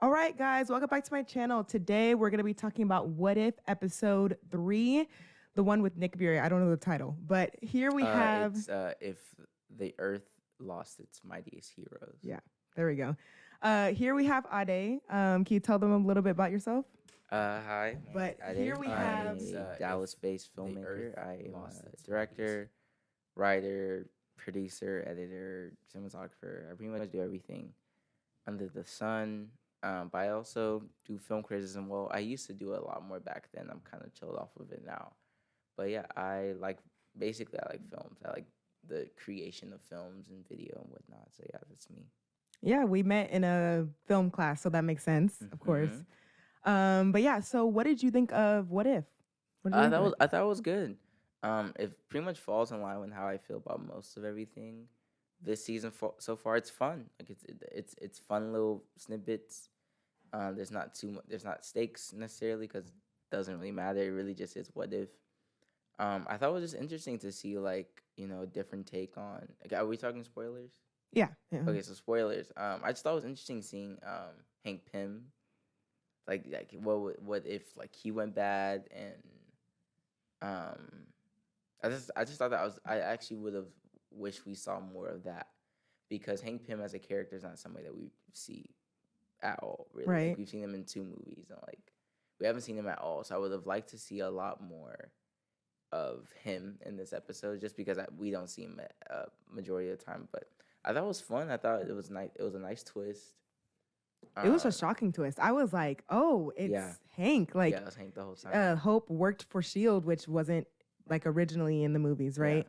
All right, guys, welcome back to my channel. Today, we're going to be talking about What If Episode 3, the one with Nick Fury. I don't know the title, but here we have... It's if the Earth lost its mightiest heroes. Yeah, there we go. Here we have Ade. Can you tell them a little bit about yourself? Hi. But Ade. here we have... I'm a Dallas-based filmmaker. I am a director, writer, producer, editor, cinematographer. I pretty much do everything under the sun. But I also do film criticism. Well, I used to do it a lot more back then. I'm kind of chilled off of it now. But yeah, I like films. I like the creation of films and video and whatnot. So yeah, that's me. Yeah, we met in a film class, so that makes sense, of course. But yeah, so what did you think of What If? I thought it was good. It pretty much falls in line with how I feel about most of everything this season. So far, it's fun. Like it's fun little snippets. There's not too much. There's not stakes necessarily because it doesn't really matter. It really just is what if. I thought it was just interesting to see a different take on. Like, are we talking spoilers? Yeah. Okay, so spoilers. I just thought it was interesting seeing Hank Pym. Like what if he went bad and I just thought I actually would have wished we saw more of that because Hank Pym as a character is not somebody that we see at all, really. Right. Like, we've seen him in 2 movies and we haven't seen him at all. So I would have liked to see a lot more of him in this episode just because we don't see him at majority of the time. But I thought it was fun. I thought it was nice. It was a nice twist. It was a shocking twist. I was like, oh, it's Hank. Yeah, it was Hank the whole time. Hope worked for S.H.I.E.L.D., which wasn't originally in the movies, right?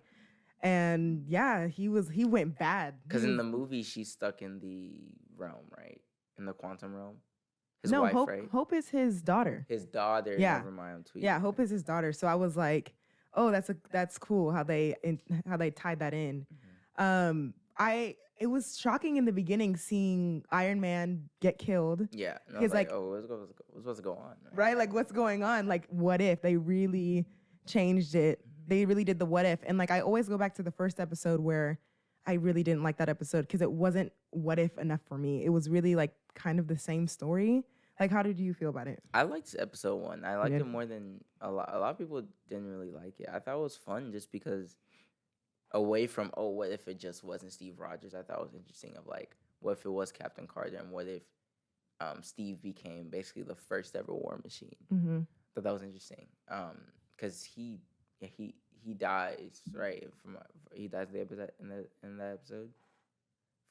Yeah. And yeah, he went bad. Because in the movie, she's stuck in the realm, right? In the quantum realm. His wife, right? Hope is his daughter. His daughter. Yeah. Never mind. I'm tweeting. Yeah, Hope is his daughter. So I was like, oh, that's cool how they tied that in. Mm-hmm. It was shocking in the beginning seeing Iron Man get killed. Yeah. And I was like, oh, what's supposed to go on? Right? Like, what's going on? Like, what if they really changed it? They really did the what if. And I always go back to the first episode where I really didn't like that episode because it wasn't what if enough for me. It was really kind of the same story. How did you feel about it? I liked episode 1. I liked it more than a lot. A lot of people didn't really like it. I thought it was fun just because away from, what if it just wasn't Steve Rogers? I thought it was interesting of what if it was Captain Carter and what if Steve became basically the first ever war machine? Mm-hmm. That was interesting. Because he dies, right? He dies in that episode.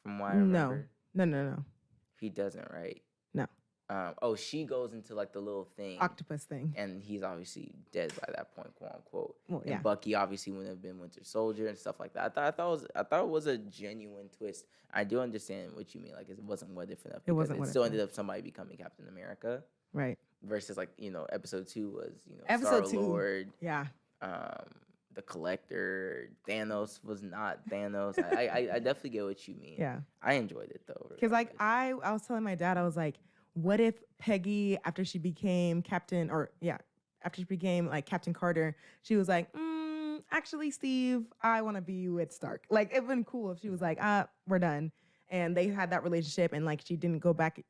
From what I remember. No. He doesn't, right? No. She goes into the little thing, octopus thing, and he's obviously dead by that point, quote unquote. Well, yeah. And Bucky obviously wouldn't have been Winter Soldier and stuff like that. I thought it was a genuine twist. I do understand what you mean. It wasn't what if enough. It still ended up somebody becoming Captain America, right? Versus episode 2 was episode Star-Lord, 2, yeah. The Collector, Thanos was not Thanos. I definitely get what you mean. Yeah, I enjoyed it though. Because I was telling my dad, I was like, what if Peggy, after she became Captain Carter, she was like, actually, Steve, I want to be with Stark. It'd been cool if she was like, we're done. And they had that relationship and she didn't go back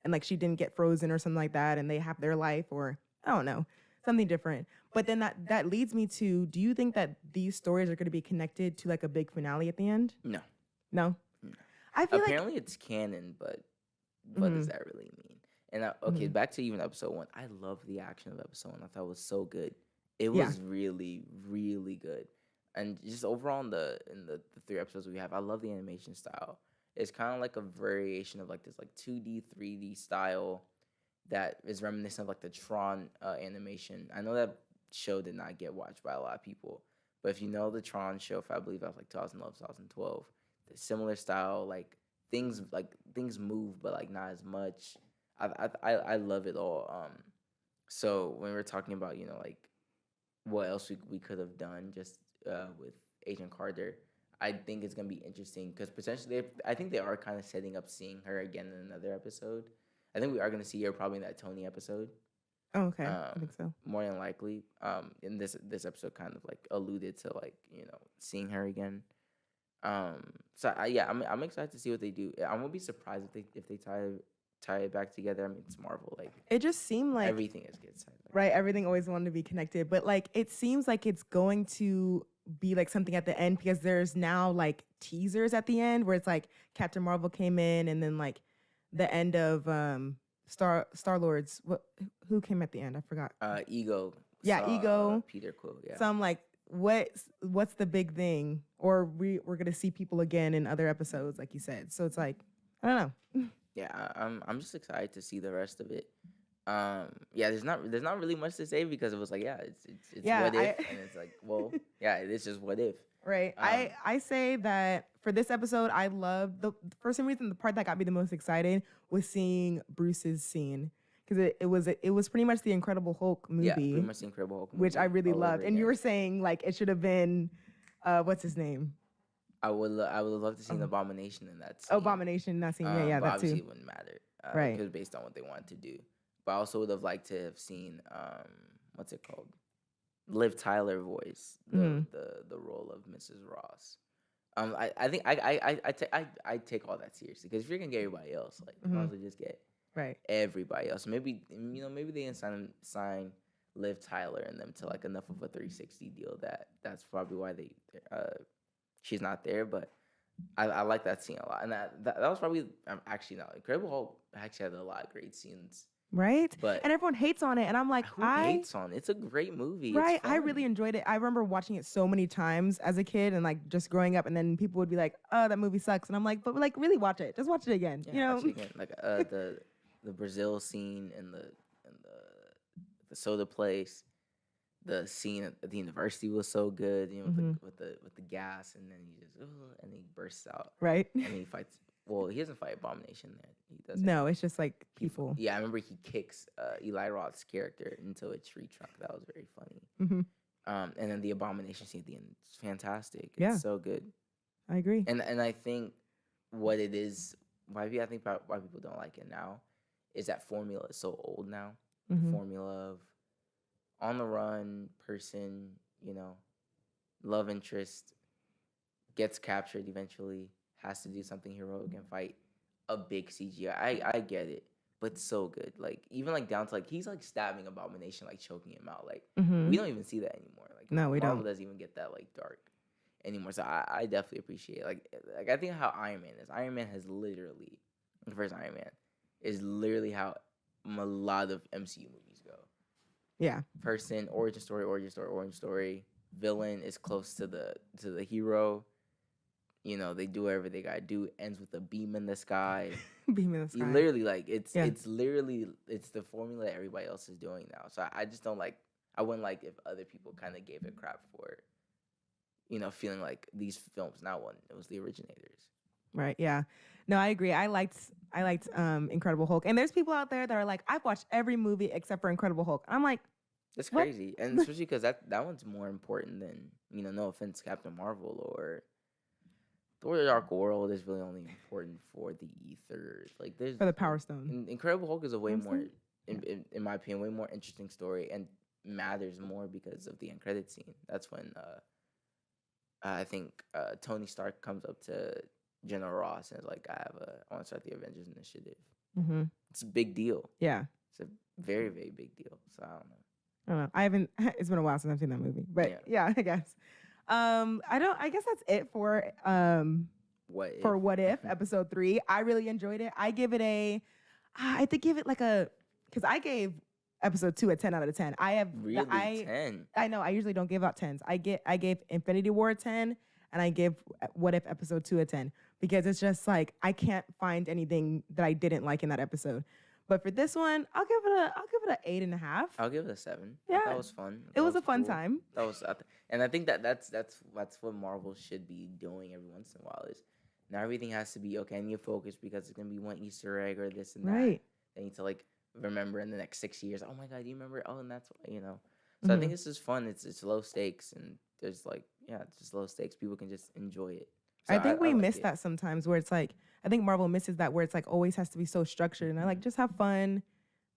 and she didn't get frozen or something like that. And they have their life or I don't know, something different. But then that leads me to, do you think that these stories are going to be connected to a big finale at the end? No? I feel apparently it's canon, but what does that really mean? And back to even episode 1. I love the action of episode 1. I thought it was so good. It was really, really good. And just overall in the 3 episodes we have, I love the animation style. It's kind of like a variation of this 2D, 3D style that is reminiscent of the Tron animation. I know that show did not get watched by a lot of people, but if you know the Tron show, I believe that was 2011, 2012, the similar style, things move, but not as much. I love it all. So when we're talking about what else we could have done just with Agent Carter, I think it's gonna be interesting because potentially I think they are kind of setting up seeing her again in another episode. I think we are gonna see her probably in that Tony episode. Oh, okay. I think so. More than likely. In this episode kind of alluded to seeing her again. So I'm excited to see what they do. I'm gonna be surprised if they tie tie it back together. I mean, it's Marvel. Like It just seemed like everything is gets tied back. right. Everything always wanted to be connected, but like it seems like it's going to be like something at the end because there's now like teasers at the end where it's like Captain Marvel came in and then like the end of Star-Lord's who came at the end? I forgot. Ego. Yeah, Ego. Peter Quill. Yeah. So I'm like, what's the big thing? Or we're gonna see people again in other episodes, like you said. So it's like, I don't know. Yeah, I'm just excited to see the rest of it. Yeah, there's not really much to say because it was like, yeah, it's Yeah, what if, and it's like, well, yeah, it's just what if. Right. I say that for this episode, I loved for some reason the part that got me the most excited was seeing Bruce's scene because it was pretty much the Incredible Hulk movie. Yeah, pretty much the Incredible Hulk movie, which I really loved. And you were saying like it should have been, what's his name? I would love to see an Abomination in that scene. Abomination in that scene. Yeah, but that obviously too. It wouldn't matter. Right. Because based on what they wanted to do. But I also would have liked to have seen what's it called? Liv Tyler voice the role of Mrs. Ross. I think I take all that seriously because if you're gonna get everybody else, like you might as well just get everybody else. Maybe maybe they didn't sign Liv Tyler and them to like enough of a 360 deal that's probably why she's not there. But I like that scene a lot, and that was probably actually not Incredible Hulk actually had a lot of great scenes. Right, but and everyone hates on it, and I'm like, who hates on it? It's a great movie. Right, I really enjoyed it. I remember watching it so many times as a kid, and like just growing up, and then people would be like, "Oh, that movie sucks," and I'm like, "But like, really watch it. Just watch it again." Yeah, you know, watch it again. Like the Brazil scene and the soda place, the scene at the university was so good. You know, with the gas, and then and he bursts out. Right, and he fights. Well, he doesn't fight Abomination there. He doesn't. No, it's just like people. Yeah, I remember he kicks Eli Roth's character into a tree trunk. That was very funny. And then the Abomination scene at the end is fantastic. It's so good. I agree. And I think what it is, why people don't like it now, is that formula is so old now. The formula of on the run person, love interest, gets captured eventually, has to do something heroic and fight a big CGI. I get it, but so good. Like even like down to like he's like stabbing Abomination, like choking him out. Like we don't even see that anymore. Like no, we Marvel don't. Doesn't even get that like dark anymore. So I definitely appreciate it. Like I think how Iron Man is. Iron Man has literally the first Iron Man is literally how a lot of MCU movies go. Yeah. Person, origin story. Villain is close to the hero. They do whatever they gotta do. Ends with a beam in the sky. Beam in the sky. You literally like it's literally the formula that everybody else is doing now. So I just don't like. I wouldn't like if other people kind of gave it crap for, feeling like these films not one. It was the originators. Right. Yeah. No, I agree. I liked Incredible Hulk, and there's people out there that are like, I've watched every movie except for Incredible Hulk. I'm like, that's crazy, and especially because that one's more important than no offense, Captain Marvel or Thor: The Dark World is really only important for the ether. Like there's for the Power Stone. Incredible Hulk is a way more, in my opinion, way more interesting story and matters more because of the end credit scene. That's when I think Tony Stark comes up to General Ross and is like, I want to start the Avengers Initiative. It's a big deal. Yeah, it's a very, very big deal. So I don't know. I haven't. It's been a while since I've seen that movie, but yeah I guess. I guess that's it for What If episode 3. I really enjoyed it. I give it I think give it like because I gave episode 2 a 10 out of 10. 10. I know I usually don't give out 10s. I gave Infinity War a 10, and I give What If episode 2 a 10 because it's just like I can't find anything that I didn't like in that episode. But for this one, I'll give it an 8.5. I'll give it a 7. Yeah, that was fun. It was a fun time. That was, and I think that's what Marvel should be doing every once in a while. Is now everything has to be okay. I need to focus because it's gonna be one Easter egg or this and that. Right. They need to like remember in the next 6 years. Oh my God, do you remember? Oh, and that's So I think this is fun. It's low stakes and there's it's just low stakes. People can just enjoy it. So I think we miss that sometimes where it's like, I think Marvel misses that where it's like always has to be so structured and I like just have fun.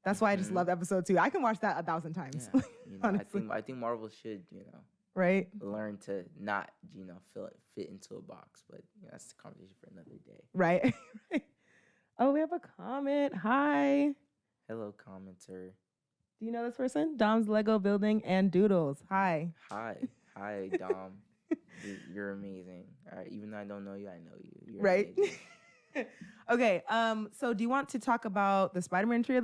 That's why I just love episode 2. I can watch that 1,000 times. Yeah. I think Marvel should, right? learn to not, fit into a box. But that's the conversation for another day. Right. Oh, we have a comment. Hi. Hello, commenter. Do you know this person? Dom's Lego building and doodles. Hi. Hi, Dom. You're amazing. All right, even though I don't know you, I know you. You're Right. amazing. Okay. So do you want to talk about the Spider-Man trailer